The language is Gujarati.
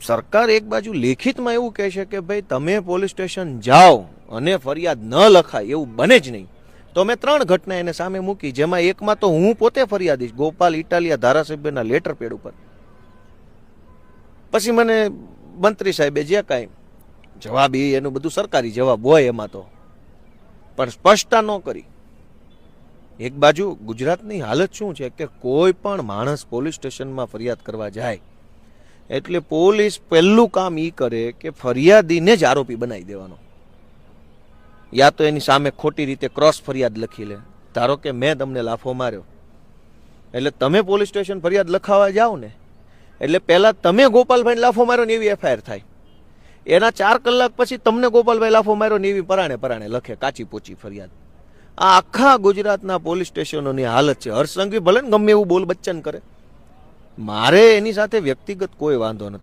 સરકાર એક બાજુ લેખિતમાં એવું કહે છે કે ભાઈ તમે પોલીસ સ્ટેશન જાઓ અને ફરિયાદ ન લખાય એવું બને જ નહીં. તો મેં 3 ઘટના એને સામે મૂકી, જેમાં એકમાં તો હું પોતે ફરિયાદીશ ગોપાલ ઇટાલિયા ધારાસભ્યના લેટર પેડ ઉપર. પછી મને મંત્રી સાહેબે જે કાંઈ જવાબ એનું બધું સરકારી જવાબ હોય એમાં તો, પણ સ્પષ્ટતા ન કરી. એક બાજુ ગુજરાતની હાલત શું છે કે કોઈ પણ માણસ પોલીસ સ્ટેશનમાં ફરિયાદ કરવા જાય એટલે પોલીસ પહેલું કામ એ કરે કે ફરિયાદીને જ આરોપી બનાવી દેવાનો, યા તો એની સામે ખોટી રીતે ક્રોસ ફરિયાદ લખી લે. ધારો કે મેં તમને લાફો માર્યો, એટલે તમે પોલીસ સ્ટેશન ફરિયાદ લખાવા જાઓ ને એટલે પહેલાં તમે ગોપાલભાઈને લાફો માર્યો ને એવી એફઆઈઆર થાય. એના 4 કલાક પછી તમને ગોપાલભાઈ લાફો માર્યો ને એવી પરાણે લખે કાચી પોચી ફરિયાદ. આ આખા ગુજરાતના પોલીસ સ્ટેશનોની હાલત છે. હર્ષ સંઘવી ભલે ને ગમે એવું બોલ બચ્ચન કરે, મારે એની સાથે વ્યક્તિગત કોઈ વાંધો નથી.